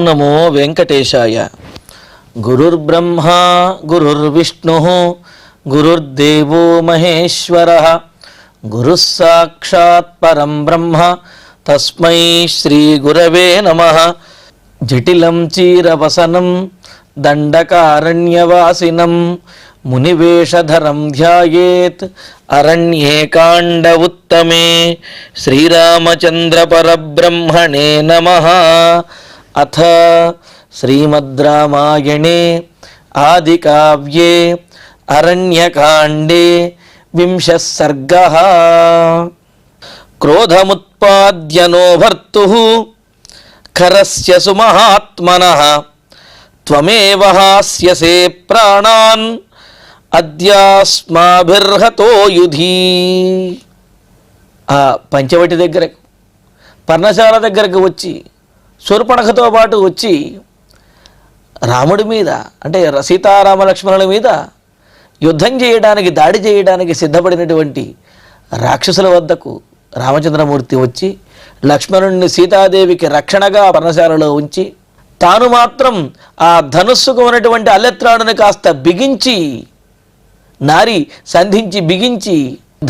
నమో వెంకటేశాయ. గురుర్బ్రహ్మా గురుర్విష్ణుః గురుర్దేవో మహేశ్వరః గురుః సాక్షాత్ పరం బ్రహ్మ తస్మై శ్రీ గురవే నమః. జటిలం చీరవసనం దండకారణ్యవాసినం మునివేషధరం ధ్యాయేత్ అరణ్యేకాండ ఉత్తమే. శ్రీరామచంద్ర పరబ్రహ్మణే నమః. అథ శ్రీమద్ రామాయణే ఆదికావ్యే అరణ్యకాండే వింశః సర్గః. క్రోధముత్పాద్య నో భర్తుః ఖరస్య సుమహాత్మనః త్వమేవ హాస్యసే ప్రాణాన్ అద్యాస్మాభిర్హతో యుధి. ఆ పంచవటి దగ్గరకు, పర్ణశాల దగ్గరకు వచ్చి శూర్పణఖతో పాటు వచ్చి రాముడి మీద అంటే సీతారామ లక్ష్మణుల మీద యుద్ధం చేయడానికి, దాడి చేయడానికి సిద్ధపడినటువంటి రాక్షసుల వద్దకు రామచంద్రమూర్తి వచ్చి లక్ష్మణుడిని సీతాదేవికి రక్షణగా పర్ణశాలలో ఉంచి తాను మాత్రం ఆ ధనుస్సుకు ఉన్నటువంటి అల్లెత్రాడుని కాస్త బిగించి, నారి సంధించి బిగించి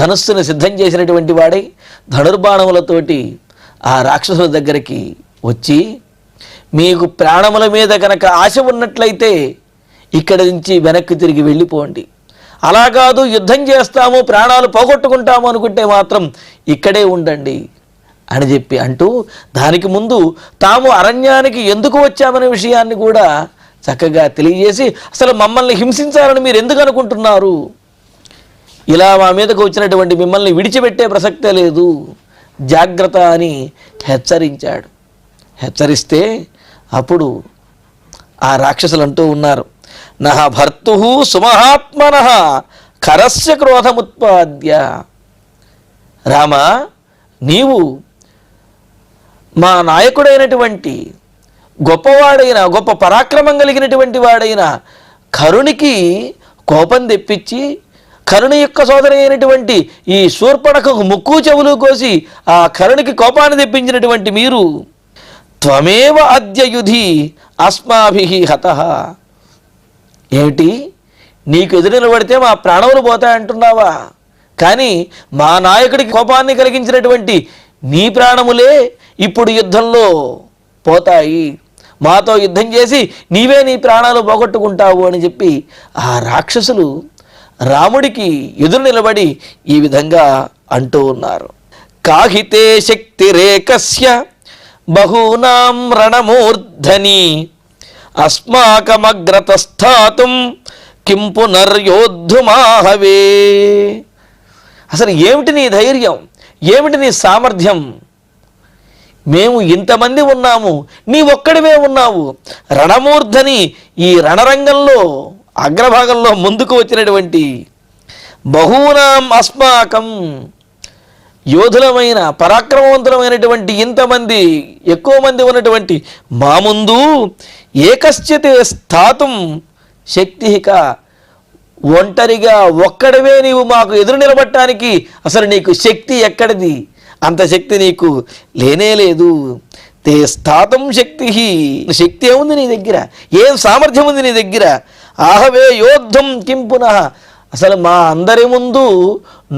ధనుస్సును సిద్ధం చేసినటువంటి వాడై ధనుర్బాణములతోటి ఆ రాక్షసుల దగ్గరికి వచ్చి, మీకు ప్రాణముల మీద కనుక ఆశ ఉన్నట్లయితే ఇక్కడి నుంచి వెనక్కి తిరిగి వెళ్ళిపోండి, అలా కాదు యుద్ధం చేస్తాము ప్రాణాలు పోగొట్టుకుంటాము అనుకుంటే మాత్రం ఇక్కడే ఉండండి అని చెప్పి అంటూ, దానికి ముందు తాము అరణ్యానికి ఎందుకు వచ్చామనే విషయాన్ని కూడా చక్కగా తెలియజేసి, అసలు మమ్మల్ని హింసించాలని మీరు ఎందుకు అనుకుంటున్నారు, ఇలా మా మీదకు వచ్చినటువంటి మిమ్మల్ని విడిచిపెట్టే ప్రసక్తే లేదు, జాగ్రత్త అని హెచ్చరించాడు. హెచ్చరిస్తే అప్పుడు ఆ రాక్షసులు అంటూ ఉన్నారు, నహ భర్తుః సుమహాత్మనః ఖరస్య క్రోధముత్పాద్య. రామ, నీవు మా నాయకుడైనటువంటి గొప్పవాడైన, గొప్ప పరాక్రమం కలిగినటువంటి వాడైన కరునికి కోపం తెప్పించి, కరుని యొక్క సోదరి అయినటువంటి ఈ శూర్పణఖకు ముక్కు చెవులు కోసి ఆ కరునికి కోపాన్ని తెప్పించినటువంటి మీరు త్వమేవ అద్య యుధి అస్మాభిః హతః. ఏమిటి, నీకు ఎదురు నిలబడితే మా ప్రాణములు పోతాయంటున్నావా? కానీ మా నాయకుడికి కోపాన్ని కలిగించినటువంటి నీ ప్రాణములే ఇప్పుడు యుద్ధంలో పోతాయి, మాతో యుద్ధం చేసి నీవే నీ ప్రాణాలు పోగొట్టుకుంటావు అని చెప్పి ఆ రాక్షసులు రాముడికి ఎదురు నిలబడి ఈ విధంగా అంటూ ఉన్నారు. కాహితే శక్తిరేకస్య బహూనాం రణమూర్ధని అస్మాకమగ్రతస్థాతుం కిం పునర్యోద్ధుమాహవే. అసలు ఏమిటి నీ ధైర్యం, ఏమిటి నీ సామర్థ్యం? మేము ఇంతమంది ఉన్నాము, నీ ఒక్కడివే ఉన్నావు. రణమూర్ధని, ఈ రణరంగంలో అగ్రభాగంలో ముందుకు వచ్చినటువంటి బహూనాం అస్మాకం, యోధులమైన పరాక్రమవంతులమైనటువంటి ఇంతమంది ఎక్కువ మంది ఉన్నటువంటి మా ముందు ఏకశ్చితే స్థాతుం శక్తిక, ఒంటరిగా ఒక్కడివే నీవు మాకు ఎదురు నిలబడటానికి అసలు నీకు శక్తి ఎక్కడిది? అంత శక్తి నీకు లేనే లేదు. తే స్థాతం శక్తి, శక్తి ఏముంది నీ దగ్గర, ఏం సామర్థ్యం ఉంది నీ దగ్గర? ఆహవే యోద్ధం కిం పునః, అసలు మా అందరి ముందు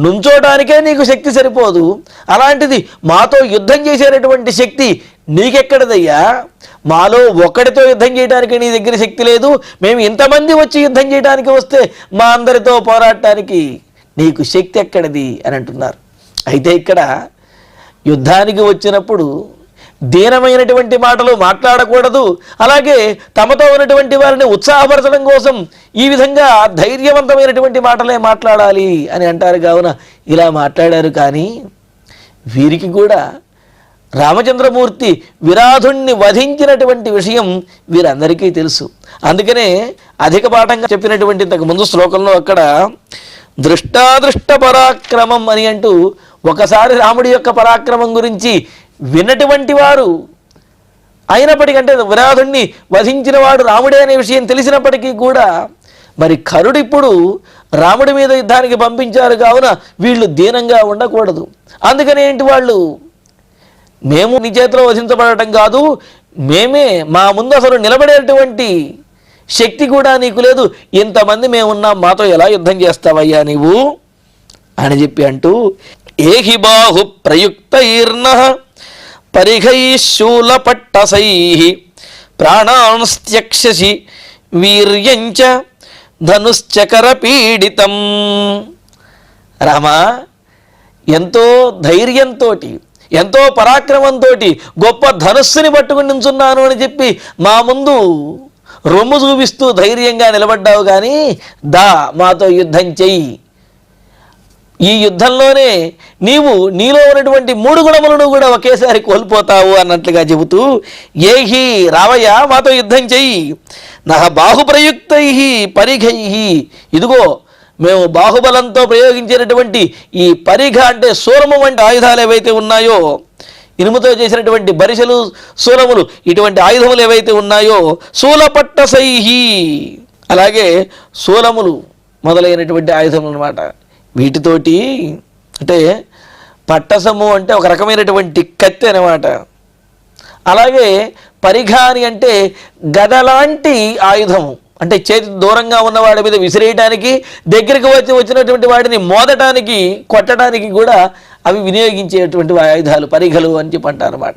నుంచోటానికే నీకు శక్తి సరిపోదు, అలాంటిది మాతో యుద్ధం చేసేటటువంటి శక్తి నీకెక్కడదయ్యా? మాలో ఒక్కడితో యుద్ధం చేయడానికి నీ దగ్గర శక్తి లేదు, మేము ఇంతమంది వచ్చి యుద్ధం చేయడానికి వస్తే మా అందరితో పోరాడటానికి నీకు శక్తి ఎక్కడిది అని అంటున్నారు. అయితే ఇక్కడ యుద్ధానికి వచ్చినప్పుడు దీనమైనటువంటి మాటలు మాట్లాడకూడదు, అలాగే తమతో ఉన్నటువంటి వారిని ఉత్సాహపరచడం కోసం ఈ విధంగా ధైర్యవంతమైనటువంటి మాటలే మాట్లాడాలి అని అంటారు. కావున ఇలా మాట్లాడారు. కానీ వీరికి కూడా రామచంద్రమూర్తి విరాధుణ్ణి వధించినటువంటి విషయం వీరందరికీ తెలుసు. అందుకనే అధిక పాఠంగా చెప్పినటువంటి ఇంతకు ముందు శ్లోకంలో అక్కడ దృష్టాదృష్ట పరాక్రమం అని అంటూ ఒకసారి రాముడి యొక్క పరాక్రమం గురించి విన్నటువంటి వారు అయినప్పటికంటే విరాధుణ్ణి వధించిన వాడు రాముడే అనే విషయం తెలిసినప్పటికీ కూడా మరి కరుడు ఇప్పుడు రాముడి మీద యుద్ధానికి పంపించారు. కావున వీళ్ళు దీనంగా ఉండకూడదు. అందుకని ఏంటి, వాళ్ళు మేము నీ చేతిలో వధించబడటం కాదు, మేమే, మా ముందు అసలు నిలబడేటువంటి శక్తి కూడా నీకు లేదు, ఇంతమంది మేమున్నాం, మాతో ఎలా యుద్ధం చేస్తావయ్యా నీవు అని చెప్పి అంటూ, ఏహి బాహు ప్రయుక్తైర్న పరిఘైశూలపట్టసై ప్రాణాంస్త్యక్షసి వీర్యంచ ధనుశ్చకర పీడితం. రామా, ఎంతో ధైర్యంతో, ఎంతో పరాక్రమంతో గొప్ప ధనుస్సుని పట్టుకుని నించున్నాను అని చెప్పి మా ముందు రొమ్ము చూపిస్తూ ధైర్యంగా నిలబడ్డావు, కానీ దా మాతో యుద్ధం చెయ్యి. ఈ యుద్ధంలోనే నీవు నీలో ఉన్నటువంటి 3 గుణములను కూడా ఒకేసారి కోల్పోతావు అన్నట్లుగా చెబుతూ, ఏహి రావయ్య మాతో యుద్ధం చెయ్యి. నహ బాహుప్రయుక్తై పరిఘై, ఇదిగో మేము బాహుబలంతో ప్రయోగించేటటువంటి ఈ పరిఘ అంటే శూలము వంటి ఆయుధాలు ఏవైతే ఉన్నాయో, ఇనుముతో చేసినటువంటి బరిసెలు, శూలములు, ఇటువంటి ఆయుధములు ఏవైతే ఉన్నాయో, శూలపట్టసైహి, అలాగే శూలములు మొదలైనటువంటి ఆయుధములు అన్నమాట. వీటితోటి, అంటే పట్టసము అంటే ఒక రకమైనటువంటి కత్తి అన్నమాట. అలాగే పరిఘాని అంటే గదలాంటి ఆయుధము, అంటే చేతి దూరంగా ఉన్నవాడి మీద విసిరేయటానికి, దగ్గరికి వచ్చినటువంటి వాడిని మోదటానికి, కొట్టడానికి కూడా అవి వినియోగించేటువంటి ఆయుధాలు పరిఘలు అని చెప్పి అంటారు అన్నమాట.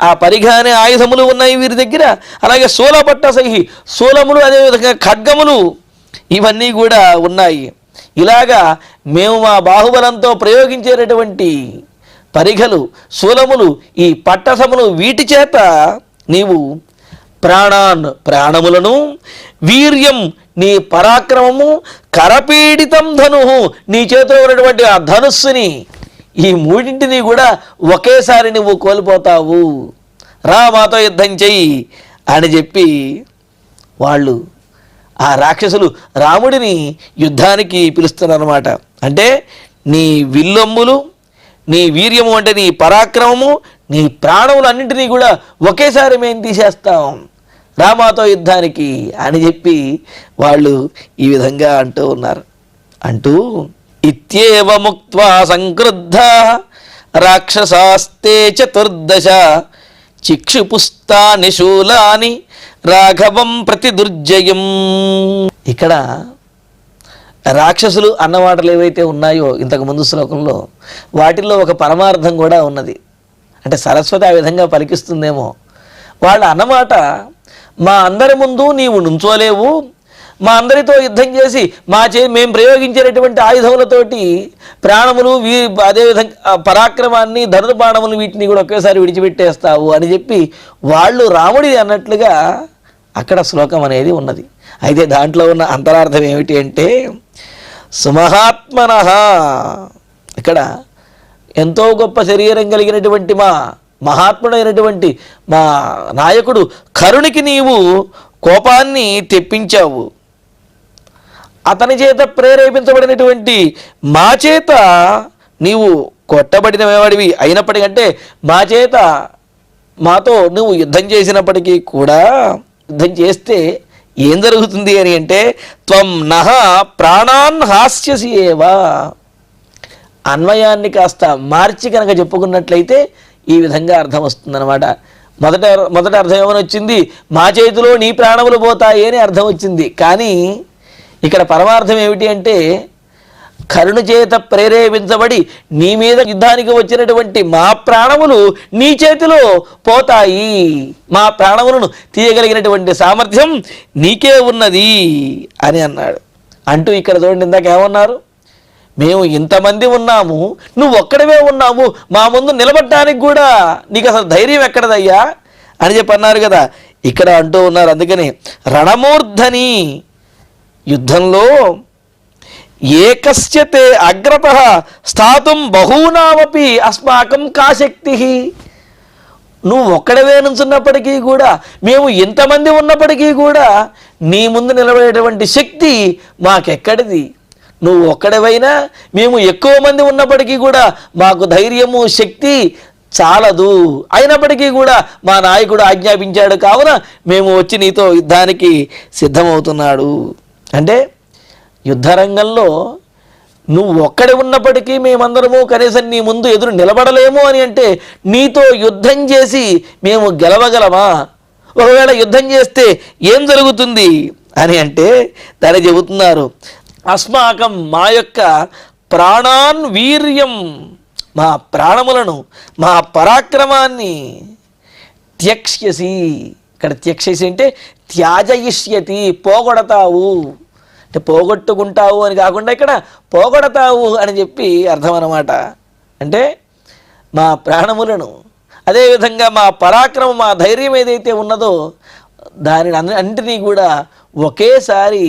ఆ పరిఘ అనే ఆయుధములు ఉన్నాయి వీరి దగ్గర. అలాగే శూలపట్టసైహి, శూలములు, అదేవిధంగా ఖడ్గములు, ఇవన్నీ కూడా ఉన్నాయి. ఇలాగా మేము మా బాహుబలంతో ప్రయోగించేటటువంటి పరిఘలు, శూలములు, ఈ పట్టసములు, వీటి చేత నీవు ప్రాణములను, వీర్యం నీ పరాక్రమము, కరపీడితం ధను నీ చేతిలో ఉన్నటువంటి ఆ ధనుస్సుని, ఈ 3ంటిని కూడా ఒకేసారి నువ్వు కోల్పోతావు, రా మాతో యుద్ధం చెయ్యి అని చెప్పి వాళ్ళు, ఆ రాక్షసులు రాముడిని యుద్ధానికి పిలుస్తున్నారన్నమాట. అంటే నీ విల్లొమ్ములు, నీ వీర్యము అంటే నీ పరాక్రమము, నీ ప్రాణములు అన్నింటినీ కూడా ఒకేసారి మేము తీసేస్తాం, రామాతో యుద్ధానికి అని చెప్పి వాళ్ళు ఈ విధంగా అంటూ ఉన్నారు. అంటూ ఇత్యేవ ముక్త్వా సంక్రుద్ధ రాక్షసాస్తే చతుర్దశ చిక్షుపుస్తాని శూలాని రాఘవం ప్రతి దుర్జయం. ఇక్కడ రాక్షసులు అన్న మాటలు ఏవైతే ఉన్నాయో ఇంతకు ముందు శ్లోకంలో, వాటిల్లో ఒక పరమార్థం కూడా ఉన్నది. అంటే సరస్వతి ఆ విధంగా పలికిస్తుందేమో. వాళ్ళు అన్నమాట, మా అందరి ముందు నీవు నుంచోలేవు, మా అందరితో యుద్ధం చేసి మేము ప్రయోగించేటటువంటి ఆయుధములతోటి ప్రాణములు, అదేవిధంగా పరాక్రమాన్ని, ధనుర్బాణములు, వీటిని కూడా ఒకేసారి విడిచిపెట్టేస్తావు అని చెప్పి వాళ్ళు రాముడి అన్నట్లుగా అక్కడ శ్లోకం అనేది ఉన్నది. అయితే దాంట్లో ఉన్న అంతరార్థం ఏమిటి అంటే, సుమహాత్మనః, ఇక్కడ ఎంతో గొప్ప శరీరం కలిగినటువంటి మా మహాత్ముడైనటువంటి మా నాయకుడు కరుణికి నీవు కోపాన్ని తెప్పించావు. అతని చేత ప్రేరేపించబడినటువంటి మా చేత నీవు కొట్టబడినవాడివి అయినప్పటికంటే, మా చేత మాతో నువ్వు యుద్ధం చేసినప్పటికీ కూడా, యుద్ధం చేస్తే ఏం జరుగుతుంది అని అంటే, త్వం నహ ప్రాణాన్ హాస్యసి ఏవా. అన్వయాన్ని కాస్త మార్చి కనుక చెప్పుకున్నట్లయితే ఈ విధంగా అర్థం వస్తుందన్నమాట. మొదట అర్థం ఏమని వచ్చింది, మా చేతిలో నీ ప్రాణములు పోతాయి అని అర్థం వచ్చింది. కానీ ఇక్కడ పరమార్థం ఏమిటి అంటే, కరుణ చేత ప్రేరేపించబడి నీ మీద యుద్ధానికి వచ్చినటువంటి మా ప్రాణములు నీ చేతిలో పోతాయి, మా ప్రాణములను తీయగలిగినటువంటి సామర్థ్యం నీకే ఉన్నది అని అన్నాడు. అంటూ ఇక్కడ చూడండి, ఇందాక ఏమన్నారు, మేము ఇంతమంది ఉన్నాము, నువ్వు ఒక్కడవే ఉన్నావు, మా ముందు నిలబడటానికి కూడా నీకు అసలు ధైర్యం ఎక్కడదయ్యా అని చెప్పి అన్నారు కదా. ఇక్కడ అంటూ ఉన్నారు, అందుకని రణమూర్ధని, యుద్ధంలో ఏకస్యతే అగ్రతః స్థాతుం బహూనామపి అస్మాకం కాశక్తి. నువ్వు ఒక్కడవే నుంచున్నప్పటికీ కూడా, మేము ఇంతమంది ఉన్నప్పటికీ కూడా నీ ముందు నిలబడేటువంటి శక్తి మాకెక్కడిది? నువ్వు ఒక్కడవైనా మేము ఎక్కువ మంది ఉన్నప్పటికీ కూడా మాకు ధైర్యము, శక్తి చాలదు. అయినప్పటికీ కూడా మా నాయకుడు ఆజ్ఞాపించాడు, కావున మేము వచ్చి నీతో యుద్ధానికి సిద్ధమవుతున్నాడు. అంటే యుద్ధరంగంలో నువ్వు ఒక్కడే ఉన్నప్పటికీ మేమందరము కనీసం నీ ముందు ఎదురు నిలబడలేము అని అంటే నీతో యుద్ధం చేసి మేము గెలవగలమా? ఒకవేళ యుద్ధం చేస్తే ఏం జరుగుతుంది అని అంటే దాన్ని చెబుతున్నారు, అస్మాకం మా యొక్క ప్రాణాన్ వీర్యం, మా ప్రాణములను మా పరాక్రమాన్ని త్యక్ష్యసి. ఇక్కడ త్యక్ష్యసి అంటే త్యాజయిష్యతి, పోగొడతావు అంటే పోగొట్టుకుంటావు అని కాకుండా ఇక్కడ పోగొడతావు అని చెప్పి అర్థం అన్నమాట. అంటే మా ప్రాణములను, అదేవిధంగా మా పరాక్రమం, మా ధైర్యం ఏదైతే ఉన్నదో దానిని అన్నింటినీ కూడా ఒకేసారి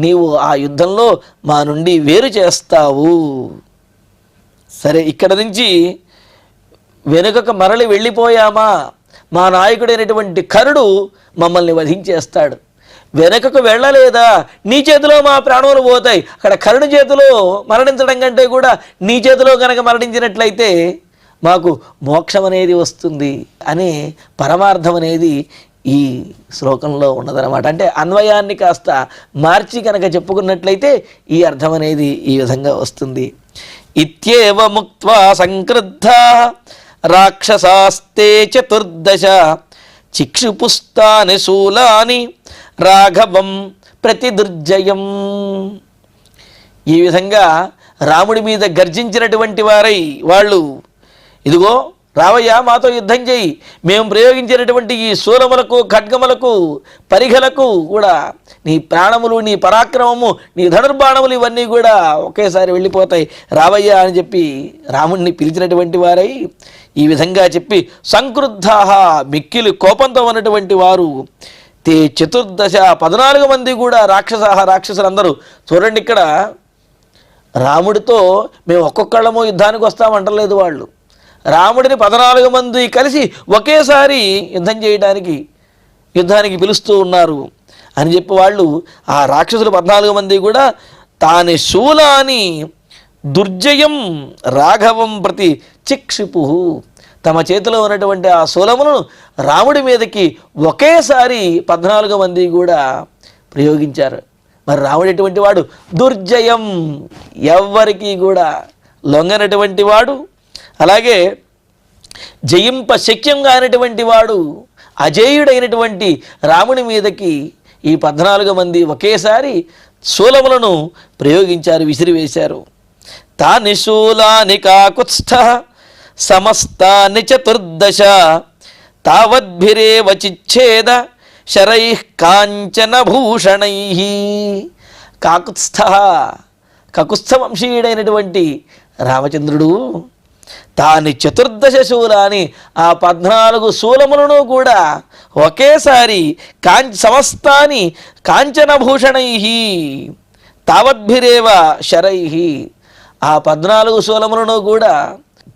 నీవు ఆ యుద్ధంలో మా నుండి వేరు చేస్తావు. సరే, ఇక్కడ నుంచి వెనుకకు మరలి వెళ్ళిపోయామా, మా నాయకుడైనటువంటి కర్ణుడు మమ్మల్ని వధించేస్తాడు. వెనుకకు వెళ్ళలేదా, నీ చేతిలో మా ప్రాణములు పోతాయి. అక్కడ కర్ణుడి చేతిలో మరణించడం కంటే కూడా నీ చేతిలో కనుక మరణించినట్లయితే మాకు మోక్షం అనేది వస్తుంది అనే పరమార్థం అనేది ఈ శ్లోకంలో ఉన్నదన్నమాట. అంటే అన్వయాన్ని కాస్త మార్చి కనుక చెప్పుకున్నట్లయితే ఈ అర్థం అనేది ఈ విధంగా వస్తుంది. ఇత్యేవ ముక్త్వా సంక్రుద్ధా రాక్షసాస్తే చతుర్దశ చిక్షుపుస్తాని శూలాని రాఘవం ప్రతిదుర్జయం. ఈ విధంగా రాముడి మీద గర్జించినటువంటి వారై వాళ్ళు, ఇదిగో రావయ్యా మాతో యుద్ధం చేయి, మేము ప్రయోగించినటువంటి ఈ శూలములకు, ఖడ్గములకు, పరిఘలకు కూడా నీ ప్రాణములు, నీ పరాక్రమము, నీ ధనుర్బాణములు ఇవన్నీ కూడా ఒకేసారి వెళ్ళిపోతాయి, రావయ్యా అని చెప్పి రాముడిని పిలిచినటువంటి వారై ఈ విధంగా చెప్పి సంక్రుద్ధాహ, మిక్కిలి కోపంతో ఉన్నటువంటి వారు, తే చతుర్దశ 14 మంది కూడా రాక్షసులందరూ. చూడండి, ఇక్కడ రాముడితో మేము ఒక్కొక్కళ్ళము యుద్ధానికి వస్తామంటలేదు వాళ్ళు. రాముడిని 14 మంది కలిసి ఒకేసారి యుద్ధానికి పిలుస్తూ ఉన్నారు అని చెప్పి వాళ్ళు, ఆ రాక్షసులు 14 మంది కూడా తాని శూలాని దుర్జయం రాఘవం ప్రతి చిక్షిపు, తమ చేతిలో ఉన్నటువంటి ఆ శూలములను రాముడి మీదకి ఒకేసారి 14 మంది కూడా ప్రయోగించారు. మరి రాముడు ఎటువంటి వాడు? దుర్జయం, ఎవ్వరికీ కూడా లొంగనటువంటి వాడు, అలాగే జయింప శక్యం కానటువంటి వాడు, అజేయుడైనటువంటి రాముని మీదకి ఈ 14 మంది ఒకేసారి శూలములను ప్రయోగించారు, విసిరివేశారు. తాని శూలాని కాకుత్స్థ సమస్తాని చతుర్దశ తావద్భిరేవ చిచ్ఛేద శరైః కాంచన భూషణైః. కకుత్స్థ వంశీయుడైనటువంటి రామచంద్రుడు తాని చతుర్దశ శూలాని, ఆ 14 శూలములను కూడా ఒకేసారి సమస్తాని కాంచన భూషణైః తావద్భిరేవ శరైః, ఆ 14 శూలములను కూడా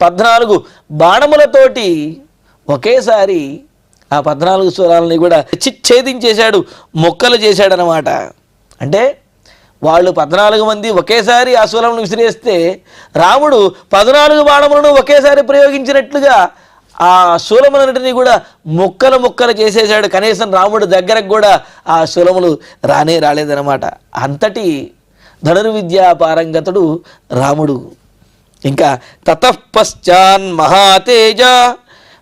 14 బాణములతోటి ఒకేసారి ఆ 14 శూలాలని కూడా ఛేదించేశాడు, మొక్కలు చేశాడనమాట. అంటే వాళ్ళు 14 మంది ఒకేసారి ఆ శూలమును విసిరేస్తే రాముడు 14 బాణములను ఒకేసారి ప్రయోగించినట్లుగా ఆ శూలములన్నింటినీ కూడా ముక్కలు చేసేశాడు. కనీసం రాముడు దగ్గరకు కూడా ఆ శూలములు రాలేదనమాట. అంతటి ధనుర్విద్యా పారంగతుడు రాముడు. ఇంకా తతఃపశ్చాన్ మహాతేజ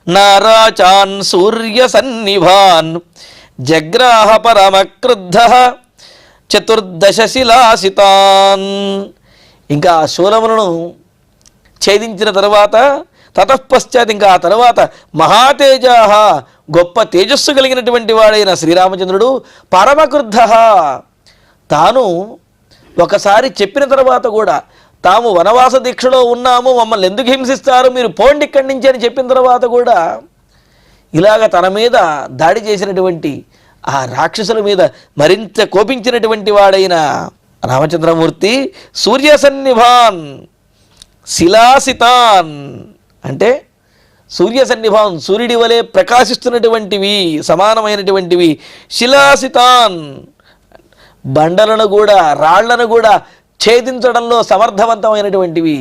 నారాచాన్ సూర్య సన్నిభాన్ జగ్రాహ పరమక్రుద్ధః చతుర్దశ శిలాసితాన్. ఇంకా ఆ శూలములను ఛేదించిన తర్వాత తతఃపశ్చాత్, ఇంకా ఆ తర్వాత మహాతేజాః, గొప్ప తేజస్సు కలిగినటువంటి వాడైన శ్రీరామచంద్రుడు పరమక్రుద్ధః, తాను ఒకసారి చెప్పిన తర్వాత కూడా తాము వనవాస దీక్షలో ఉన్నాము, మమ్మల్ని ఎందుకు హింసిస్తారు, మీరు పోండి ఇక్కడి నుంచి అని చెప్పిన తర్వాత కూడా ఇలాగ తన మీద దాడి చేసినటువంటి ఆ రాక్షసుల మీద మరింత కోపించినటువంటి వాడైన రామచంద్రమూర్తి సూర్య సన్నిభాన్ శిలాసితాన్, అంటే సూర్య సన్నిభాన్, సూర్యుడి వలె ప్రకాశిస్తున్నటువంటివి, సమానమైనటువంటివి, శిలాసితాన్, బండలను కూడా రాళ్లను కూడా ఛేదించడంలో సమర్థవంతమైనటువంటివి,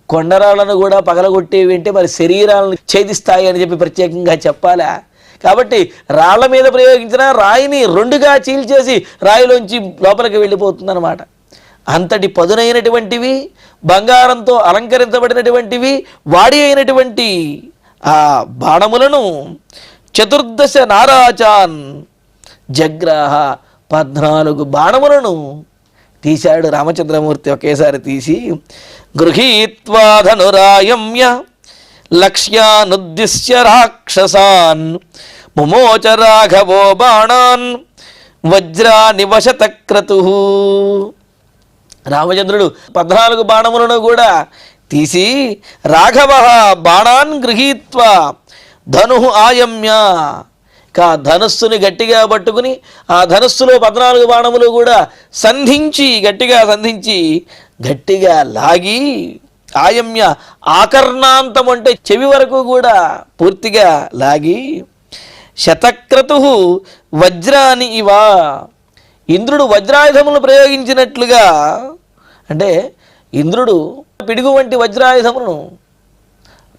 కొండరాళ్లను కూడా పగలగొట్టేవి అంటే మరి శరీరాలను ఛేదిస్తాయి అని చెప్పి ప్రత్యేకంగా చెప్పాలా? కాబట్టి రాళ్ల మీద ప్రయోగించిన రాయిని 2గా చీల్చేసి రాయిలోంచి లోపలికి వెళ్ళిపోతుందన్నమాట. అంతటి పదునైనటువంటివి, బంగారంతో అలంకరించబడినటువంటివి, వాడి అయినటువంటి ఆ బాణములను 14 నారాచాన్ జగ్రాహ 14 బాణములను తీశాడు రామచంద్రమూర్తి. ఒకేసారి తీసి గృహీత్వా ధనురాయమ్య లక్ష్యానుద్దిశ్య రాక్షసాన్ ముమోచ రాఘవో బాణాన్ వజ్రాని వశతక్రతు. రామచంద్రుడు 14 బాణములను కూడా తీసి రాఘవ బాణాన్ గృహీత్వా ధను ఆయమ్య, ధనుస్సుని గట్టిగా పట్టుకుని ఆ ధనుస్సులో 14 బాణములు కూడా గట్టిగా సంధించి గట్టిగా లాగి ఆయమ్య ఆకర్ణాంతం అంటే చెవి వరకు కూడా పూర్తిగా లాగి శతక్రతు వజ్రాని ఇవా, ఇంద్రుడు వజ్రాయుధములు ప్రయోగించినట్లుగా, అంటే ఇంద్రుడు పిడుగు వంటి వజ్రాయుధమును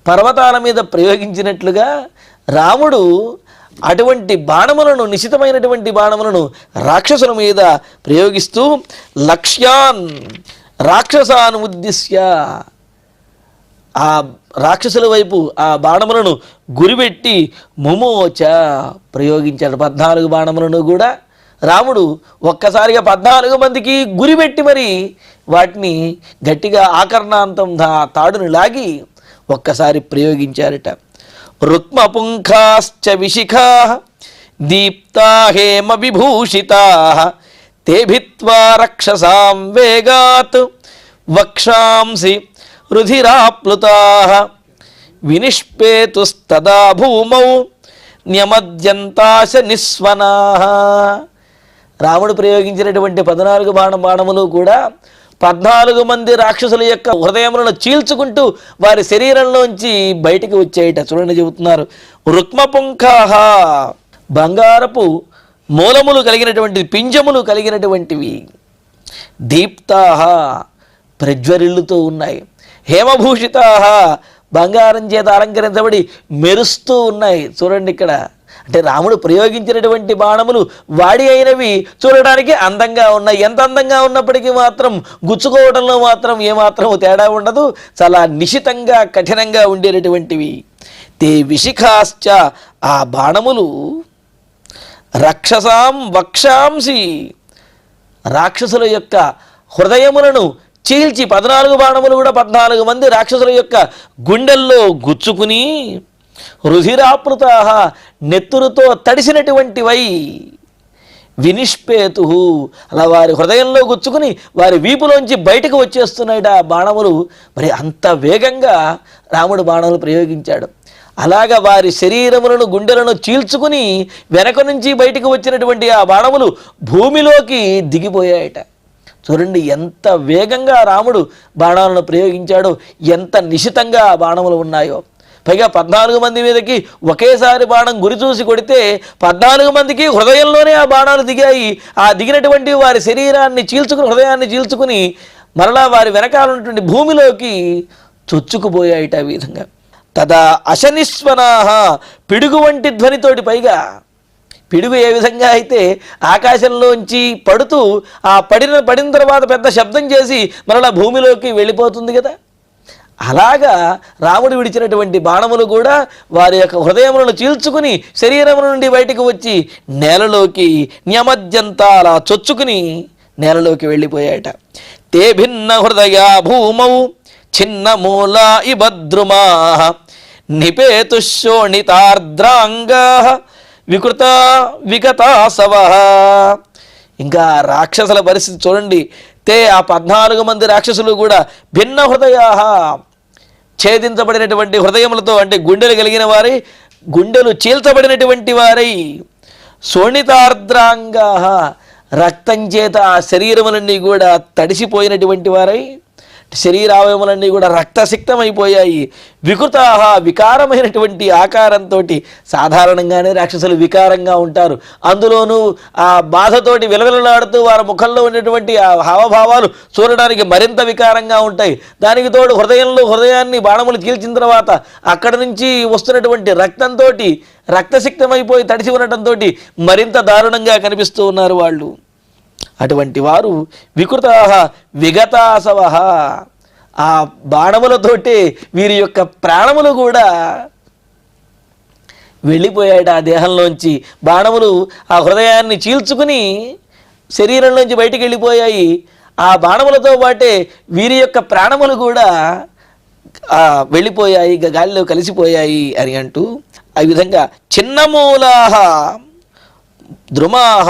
పర్వతాల మీద ప్రయోగించినట్లుగా రాముడు అటువంటి బాణములను, నిశితమైనటువంటి బాణములను రాక్షసుల మీద ప్రయోగిస్తూ లక్ష్యాన్ రాక్షసాన్ ఉద్దిశ్య, ఆ రాక్షసుల వైపు ఆ బాణములను గురిపెట్టి ముమోచ ప్రయోగించాడు. 14 బాణములను కూడా రాముడు ఒక్కసారిగా 14 మందికి గురిపెట్టి మరి వాటిని గట్టిగా ఆకర్ణాంతం తాడును లాగి ఒక్కసారి ప్రయోగించారట. రుక్మపుంఖాశ్చ విశిఖా దీప్తా హేమ విభూషితా తేభిత్వా రక్షసాం వేగాత్ వక్షాంసి రుధిరాప్లుతా వినిష్పేతుస్తదా భూమౌ న్యమద్యంతాశ నిస్వనా. రాముడు ప్రయోగించినటువంటి 14 బాణములు కూడా 14 మంది రాక్షసుల యొక్క హృదయములను చీల్చుకుంటూ వారి శరీరంలోంచి బయటికి వచ్చేయట. చూడండి చెబుతున్నారు, రుక్మపుంఖాహ బంగారపు మూలములు కలిగినటువంటి పింజములు కలిగినటువంటివి, దీప్తాహ ప్రజ్వరిల్లుతూ ఉన్నాయి, హేమభూషితాహ బంగారం చేత అలంకరించబడి మెరుస్తూ ఉన్నాయి. చూడండి ఇక్కడ, అంటే రాముడు ప్రయోగించినటువంటి బాణములు వాడి అయినవి చూడడానికి అందంగా ఉన్నాయి. ఎంత అందంగా ఉన్నప్పటికీ మాత్రం గుచ్చుకోవడంలో మాత్రం ఏమాత్రం తేడా ఉండదు. చాలా నిశితంగా కఠినంగా ఉండేటటువంటివి. తే విశిఖాశ్చ ఆ బాణములు రక్షసాం వక్షాంసి రాక్షసుల యొక్క హృదయములను చీల్చి 14 బాణములు కూడా 14 మంది రాక్షసుల యొక్క గుండెల్లో గుచ్చుకుని రుధిరాప్లుతా నెత్తురుతో తడిసినటువంటివై వినిష్పేతు అలా వారి హృదయంలో గుచ్చుకుని వారి వీపులోంచి బయటకు వచ్చేస్తున్నాయి ఆ బాణములు. మరి అంత వేగంగా రాముడు బాణములు ప్రయోగించాడు. అలాగా వారి శరీరములను గుండెలను చీల్చుకుని వెనక నుంచి బయటకు వచ్చినటువంటి ఆ బాణములు భూమిలోకి దిగిపోయాయట. చూడండి ఎంత వేగంగా రాముడు బాణాలను ప్రయోగించాడో, ఎంత నిశితంగా ఆ బాణములు ఉన్నాయో. పైగా 14 మంది మీదకి ఒకేసారి బాణం గురి చూసి కొడితే 14 మందికి హృదయంలోనే ఆ బాణాలు దిగాయి. ఆ దిగినటువంటి వారి శరీరాన్ని చీల్చుకుని, హృదయాన్ని చీల్చుకుని మరలా వారి వెనకాల ఉన్నటువంటి భూమిలోకి చొచ్చుకుపోయాయిట. ఆ విధంగా తదా అశనిస్వనాహ పిడుగు వంటి ధ్వనితోటి, పైగా పిడుగు ఏ విధంగా అయితే ఆకాశంలోంచి పడుతూ ఆ పడిన తర్వాత పెద్ద శబ్దం చేసి మరలా భూమిలోకి వెళ్ళిపోతుంది కదా, అలాగా రాముడు విడిచినటువంటి బాణములు కూడా వారి యొక్క హృదయములను చీల్చుకుని శరీరము నుండి బయటకు వచ్చి నేలలోకి న్యమద్యంతా అలా చొచ్చుకుని నేలలోకి వెళ్ళిపోయాయట. తే భిన్న హృదయా భూమౌ చిన్న మూలా ఇభద్రుమా నిపేతుశోణితార్ద్రాంగా వికృత వికతాసవ. ఇంకా రాక్షసుల పరిస్థితి చూడండి. తే ఆ 14 మంది రాక్షసులు కూడా భిన్న హృదయా ఛేదించబడినటువంటి హృదయములతో, అంటే గుండెలు కలిగిన వారై, గుండెలు చీల్చబడినటువంటి వారై, శోణితార్ద్రాంగా రక్తం చేత ఆ శరీరములన్నీ కూడా తడిసిపోయినటువంటి వారై, శరీరావయములన్నీ కూడా రక్తసిక్తమైపోయాయి. వికృతాహ వికారమైనటువంటి ఆకారంతో, సాధారణంగానే రాక్షసులు వికారంగా ఉంటారు. అందులోనూ ఆ బాధతోటి విలవిలలాడుతూ వారి ముఖంలో ఉన్నటువంటి ఆ హావభావాలు చూడడానికి మరింత వికారంగా ఉంటాయి. దానికి తోడు హృదయాన్ని బాణములు చీల్చిన తర్వాత అక్కడి నుంచి వస్తున్నటువంటి రక్తంతో రక్తసిక్తమైపోయి తడిసి ఉండటంతో మరింత దారుణంగా కనిపిస్తూ ఉన్నారు వాళ్ళు. అటువంటి వారు వికృతాః విగతాసవః, ఆ బాణములతోటే వీరి యొక్క ప్రాణములు కూడా వెళ్ళిపోయాడు ఆ దేహంలోంచి. బాణములు ఆ హృదయాన్ని చీల్చుకుని శరీరంలోంచి బయటికి వెళ్ళిపోయాయి. ఆ బాణములతో పాటే వీరి యొక్క ప్రాణములు కూడా వెళ్ళిపోయాయి, గాలిలో కలిసిపోయాయి అని అంటూ ఆ విధంగా చిన్నమూలాః ద్రుమాః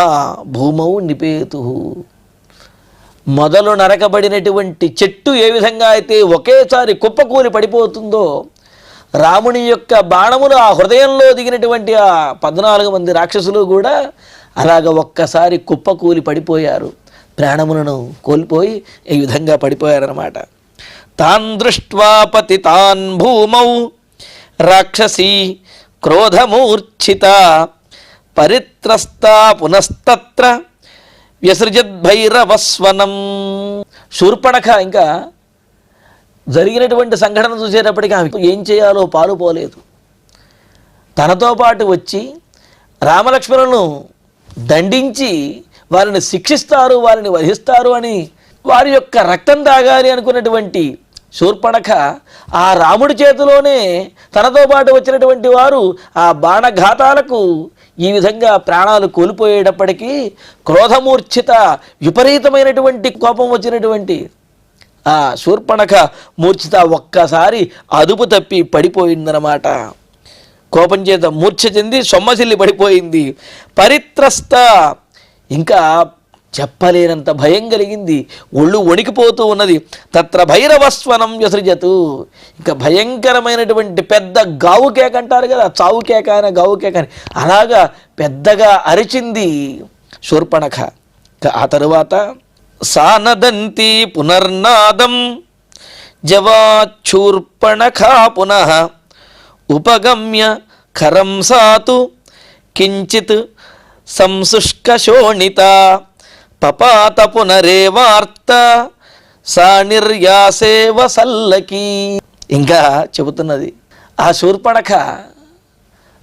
భూమౌ నిపేతుః, మొదలు నరకబడినటువంటి చెట్టు ఏ విధంగా అయితే ఒకేసారి కుప్పకూలి పడిపోతుందో, రాముని యొక్క బాణములు ఆ హృదయంలో దిగినటువంటి ఆ 14 మంది రాక్షసులు కూడా అలాగ ఒక్కసారి కుప్పకూలి పడిపోయారు, ప్రాణములను కోల్పోయి ఈ విధంగా పడిపోయారన్నమాట. తాన్ దృష్ట్వా పతితాన్ భూమౌ రాక్షసీ క్రోధమూర్ఛిత పరిత్రస్తా పునస్తత్ర వ్యసృజద్భైరవస్వనం. శూర్పణఖ ఇంకా జరిగినటువంటి సంఘటన చూసేటప్పటికీ ఆమె ఏం చేయాలో పాలుపోలేదు. తనతో పాటు వచ్చి రామలక్ష్మణులను దండించి వారిని శిక్షిస్తారు, వారిని వధిస్తారు అని వారి యొక్క రక్తం తాగాలి అనుకున్నటువంటి శూర్పణఖ ఆ రాముడి చేతిలోనే తనతో పాటు వచ్చినటువంటి వారు ఆ బాణఘాతాలకు ఈ విధంగా ప్రాణాలు కోల్పోయేటప్పటికీ క్రోధమూర్ఛిత, విపరీతమైనటువంటి కోపం వచ్చినటువంటి ఆ శూర్పణఖ మూర్ఛిత ఒక్కసారి అదుపు తప్పి పడిపోయిందన్నమాట. కోపం చేత మూర్ఛ చెంది సొమ్మసిల్లి పడిపోయింది. పరిత్రస్త, ఇంకా చెప్పలేనంత భయం కలిగింది, ఒళ్ళు వణికిపోతూ ఉన్నది. తత్ర భైరవస్వనం వ్యసృజతు, ఇంకా భయంకరమైనటువంటి పెద్ద గావు కేక అంటారు కదా, చావు కేక అని గావు కేక అని, అలాగా పెద్దగా అరిచింది శూర్పణఖ. ఆ తరువాత సానదంతి పునర్నాదం జవాచ్చూర్పణఖా పునః ఉపగమ్య ఖరం సాతు కించిత్ సంశుష్కశోణిత పపాత పునరేవార్త సా నిర్యాసేవ సల్లకి. ఇంకా చెబుతున్నది, ఆ శూర్పణఖ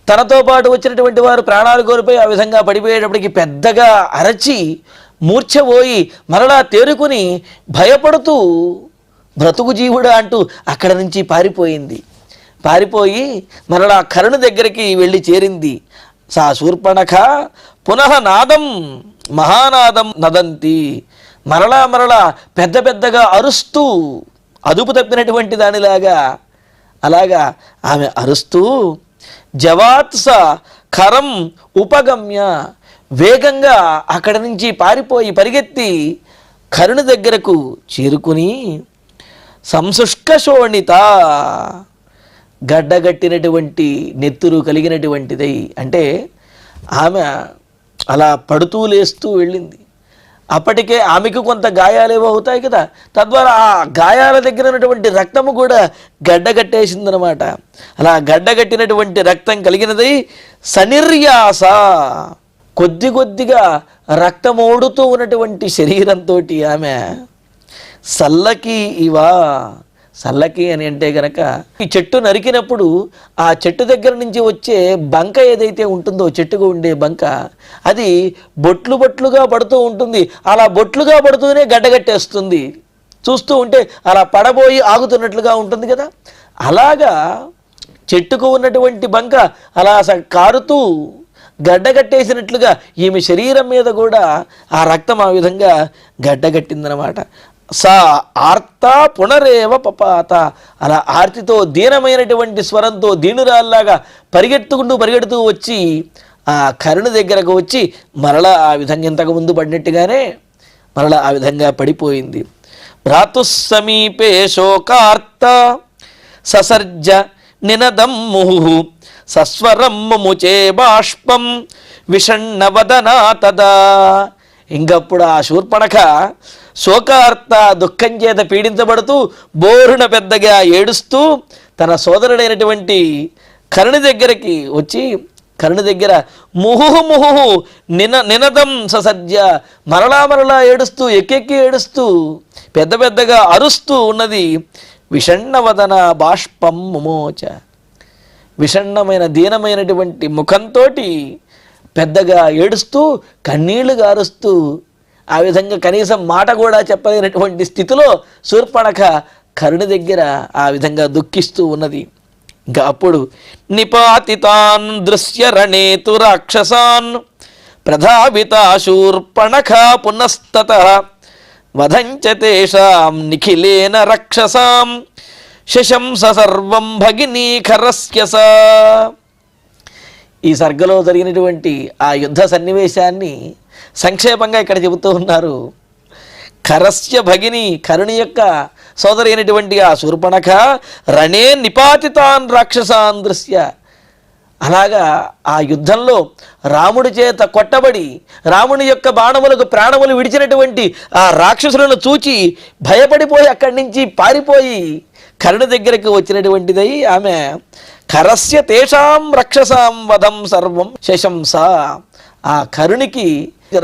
తనతో పాటు వచ్చినటువంటి వారు ప్రాణాలు కోల్పోయి ఆ విధంగా పడిపోయేటప్పటికి పెద్దగా అరచి మూర్ఛపోయి మరలా తేరుకుని భయపడుతూ బ్రతుకు జీవుడా అంటూ అక్కడి నుంచి పారిపోయింది. పారిపోయి మరలా కరుణ దగ్గరికి వెళ్ళి చేరింది. సా శూర్పణఖ పునః నాదం మహానాదం నదంతి, మరలా మరలా పెద్ద పెద్దగా అరుస్తూ అదుపు తప్పినటువంటి దానిలాగా అలాగా ఆమె అరుస్తూ జవాత్స ఖరం ఉపగమ్య, వేగంగా అక్కడి నుంచి పారిపోయి పరిగెత్తి కరుణ దగ్గరకు చేరుకుని సంశుష్కశోణిత, గడ్డగట్టినటువంటి నెత్తురు కలిగినటువంటిదై, అంటే ఆమె అలా పడుతూ లేస్తూ వెళ్ళింది. అప్పటికే ఆమెకు కొంత గాయాలేవో అవుతాయి కదా, తద్వారా ఆ గాయాల దగ్గర ఉన్నటువంటి రక్తము కూడా గడ్డగట్టేసిందనమాట. అలా గడ్డగట్టినటువంటి రక్తం కలిగినదై సనిర్యాస, కొద్ది కొద్దిగా రక్తమోడుతూ ఉన్నటువంటి శరీరంతో ఆమె సల్లకి ఇవా, సల్లకి అని అంటే గనక ఈ చెట్టు నరికినప్పుడు ఆ చెట్టు దగ్గర నుంచి వచ్చే బంక ఏదైతే ఉంటుందో, చెట్టుకు ఉండే బంక, అది బొట్లు బొట్లుగా పడుతూ ఉంటుంది. అలా బొట్లుగా పడుతూనే గడ్డగట్టేస్తుంది. చూస్తూ ఉంటే అలా పడబోయి ఆగుతున్నట్లుగా ఉంటుంది కదా, అలాగా చెట్టుకు ఉన్నటువంటి బంక అలా కారుతూ గడ్డగట్టేసినట్లుగా ఈమె శరీరం మీద కూడా ఆ రక్తం ఆ విధంగా గడ్డగట్టిందనమాట. సా ఆర్త పునరేవ పపాత, అలా ఆర్తితో దీనమైనటువంటి స్వరంతో దీనురాల్లాగా పరిగెడుతూ వచ్చి ఆ కరుణ దగ్గరకు వచ్చి మరలా ఆ విధంగా ఇంతకు ముందు పడినట్టుగానే మరలా ఆ విధంగా పడిపోయింది. భ్రాతుస్సమీపే శోకార్త ససర్జ నినదం ముహు సస్వరం ముచే బాష్పం విషణ్ణవదనా తదా. ఇంకప్పుడు ఆ శూర్పణఖ శోకార్త, దుఃఖం చేత పీడించబడుతూ బోరున పెద్దగా ఏడుస్తూ తన సోదరుడైనటువంటి కరుణ దగ్గరికి వచ్చి కరుణ దగ్గర ముహుహు నినదం ససర్జ, మరలా ఏడుస్తూ ఎక్కెక్కి ఏడుస్తూ పెద్ద పెద్దగా అరుస్తూ ఉన్నది. విషణ్ణవదన బాష్పం ముమోచ, విషణ్ణమైన దీనమైనటువంటి ముఖంతో పెద్దగా ఏడుస్తూ కన్నీళ్లు గారుస్తూ ఆ విధంగా కనీసం మాట కూడా చెప్పలేనటువంటి స్థితిలో శూర్పణఖ కరుణ దగ్గర ఆ విధంగా దుఃఖిస్తూ ఉన్నది. ఇంకా అప్పుడు నిపాతితాన్ దృశ్యరణేతు రాక్షసాన్ ప్రధావితా శూర్పణఖ పునస్తతః వధంచ తేషాం నిఖిలేన రక్షసాం శశంస సర్వం భగినీఖరస్య సా. ఈ సర్గలో జరిగినటువంటి ఆ యుద్ధ సన్నివేశాన్ని సంక్షేపంగా ఇక్కడ చెబుతూ ఉన్నారు. ఖరస్య భగిని, కరుణి యొక్క సోదరి అయినటువంటి ఆ శూర్పణఖ రణే నిపాతితాన్ రాక్షసాన్ దృశ్య, అలాగా ఆ యుద్ధంలో రాముడి చేత కొట్టబడి రాముని యొక్క బాణములకు ప్రాణములు విడిచినటువంటి ఆ రాక్షసులను చూచి భయపడిపోయి అక్కడి నుంచి పారిపోయి కరుణ దగ్గరకు వచ్చినటువంటిదై ఆమె ఖరస్య తేషాం రక్షసాం వధం సర్వం శశంస. ఆ కరుణికి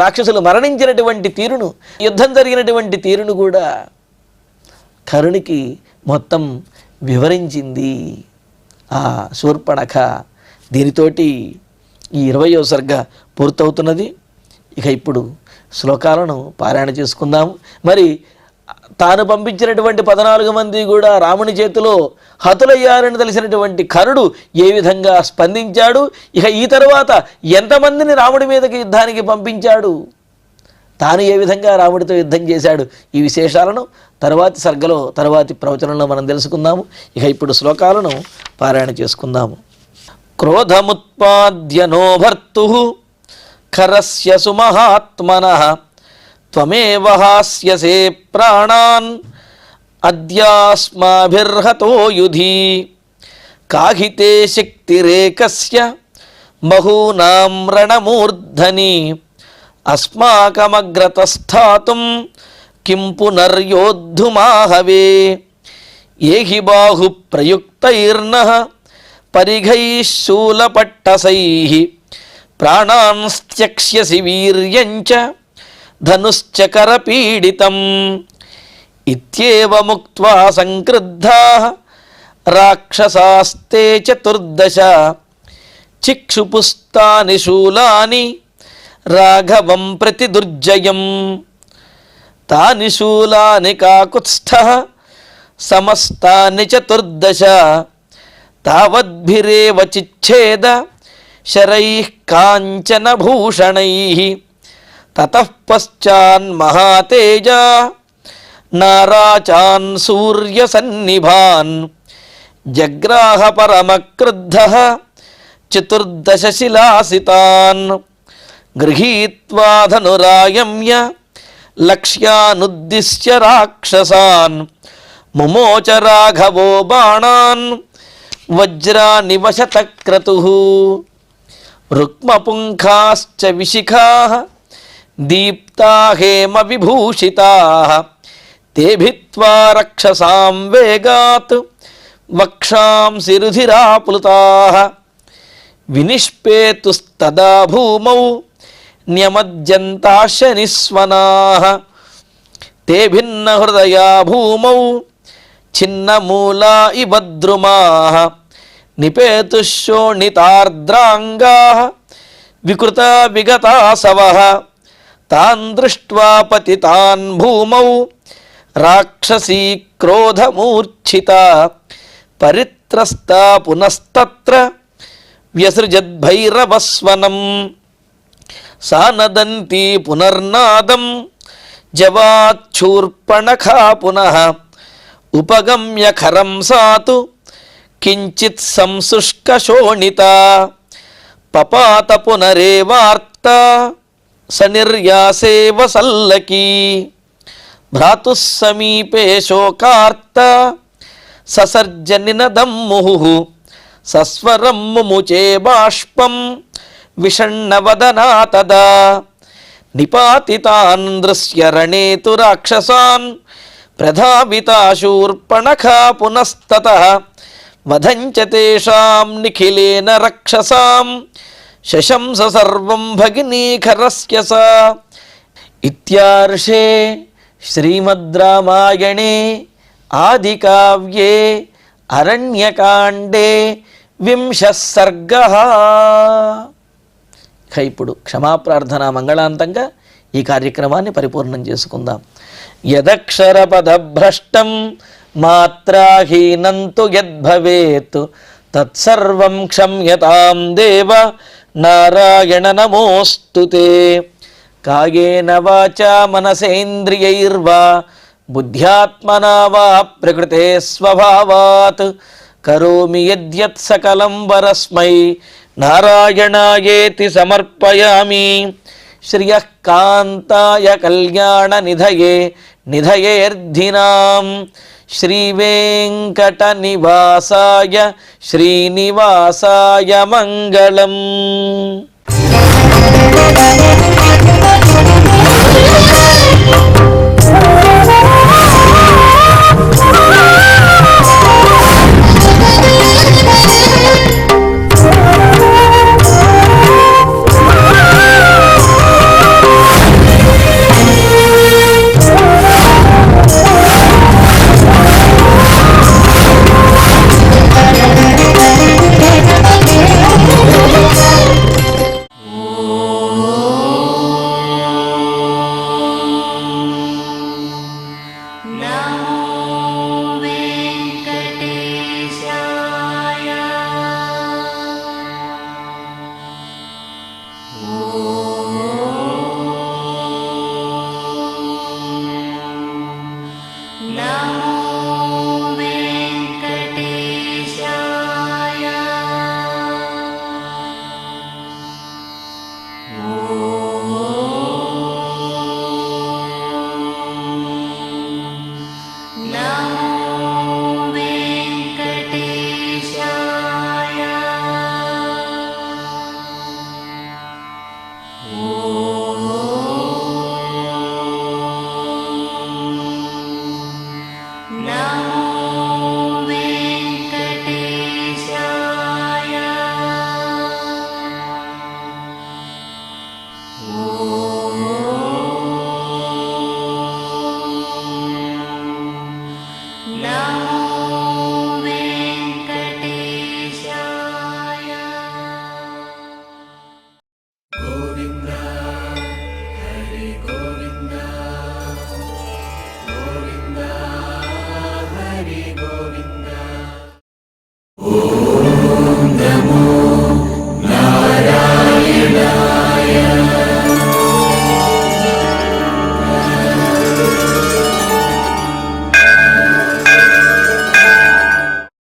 రాక్షసులు మరణించినటువంటి తీరును, యుద్ధం జరిగినటువంటి తీరును కూడా కరుణికి మొత్తం వివరించింది ఆ శూర్పణఖ. దీనితోటి ఈ 20వ సర్గ పూర్తవుతున్నది. ఇక ఇప్పుడు శ్లోకాలను పారాయణ చేసుకుందాము. మరి తాను పంపించినటువంటి 14 మంది కూడా రాముని చేతిలో హతులయ్యారని తెలిసినటువంటి కరుడు ఏ విధంగా స్పందించాడు, ఇక ఈ తరువాత ఎంతమందిని రాముడి మీదకి యుద్ధానికి పంపించాడు, తాను ఏ విధంగా రాముడితో యుద్ధం చేశాడు, ఈ విశేషాలను తర్వాతి సర్గలో తర్వాతి ప్రవచనంలో మనం తెలుసుకుందాము. ఇక ఇప్పుడు శ్లోకాలను పారాయణ చేసుకుందాము. క్రోధముత్పాద్య నో భర్తుః ఖరస్య సుమహాత్మనః త్వమేవ హాస్యసే ప్రాణాన్ అద్యాస్మాభిర్హతో యుధి కాహితే శక్తిరేకస్య బహూనాం రణమూర్ధని అస్మాకమగ్రతస్థాతుం కిం పునర్యోద్ధుమాహవే ఏహి బాహు ప్రయుక్తైర్నః పరిఘైః శూలపట్టసైః ప్రాణాంస్త్యక్ష్యసి వీర్యంచ ధనుశ్చకరపీడితం ఇత్యేవముక్త్వా సంక్రుద్ధాః రాక్షసాస్తే చతుర్దశ చిక్షుపుస్తాని శూలాని రాఘవం ప్రతి దుర్జయం తాని శూలాని కాకుత్స్థః సమస్తాని చతుర్దశ తావద్భిరేవ చిచ్ఛేద శరైః కాంచన భూషణైః తతః పశ్చాన్మహాతేజా నారాచాన్ సూర్యసన్నిభాన్ జగ్రాహ పరమక్రుద్ధః చతుర్దశ శిలాసితాన్ గృహీత్వా ధనురాయమ్య లక్ష్యానుద్దిశ్య రాక్షసాన్ ముమోచ రాఘవో బాణాన్ వజ్రాని వశతక్రతుః రుక్మపుంఖాశ్చ విశిఖాః దీప్తా హేమ విభూషితాః తే భిత్వా రక్షసాం వేగాత్ వక్షాంసి రుధిరాప్లుతాః వినిష్పేతుస్తదా భూమౌ న్యమజ్జంతాశ నిస్వనాః తే భిన్న హృదయా భూమౌ ఛిన్నమూలా ఇవ ద్రుమాః నిపేతుశోణితార్ద్రాంగాః వికృతా విగతాసవః తాన్ దృష్ట్వా పతితాన్ భూమౌ రాక్షసీ క్రోధమూర్ఛితా పరిత్రస్తా పునస్తత్ర వ్యసృజద్భైరవస్వనం సానదంతి పునర్నాదం జవాచ్చూర్పణఖా పునః ఉపగమ్య ఖరం సాతు కించిత్ సంశుష్కశోణిత పపాత పునరేవార్త సనిర్యాసే వసల్లకీ భ్రాతుః సమీపే శోకార్త ససర్జ నినదం ముహుః సస్వరం ముముచే బాష్పం విషణ్ణవదనా తదా నిపాతితాన్ దృశ్యరణే తు రాక్షసాన్ ప్రధావితా శూర్పణఖా పునస్తతః వధంచ తేషాం నిఖిలేన రక్షసాం శశంస సర్వం భగినీఖరస్య సా. ఇత్యార్షే శ్రీమద్ రామాయణే ఆదికావ్యే అరణ్యకాండే 20వ సర్గః. ఇప్పుడు క్షమాప్రార్థన మంగళాంతంగా ఈ కార్యక్రమాన్ని పరిపూర్ణం చేసుకుందాం. యదక్షరపదభ్రష్టం మాత్రాహీనంతు యద్భవేత్ తత్సర్వం క్షమ్యతాం దేవ నారాయణ నమోస్తుతే. కాయేన వాచా మనసేంద్రియైర్వా బుద్ధ్యాత్మనా వా ప్రకృతే స్వభావాత్ కరోమి యద్యత్ సకలం వరస్మై నారాయణాయేతి సమర్పయామి. శ్రియః కాంతాయ కళ్యాణ నిధయే నిధయేర్ధినాం శ్రీవేంకట నివాసాయ శ్రీనివాసాయ మంగళం.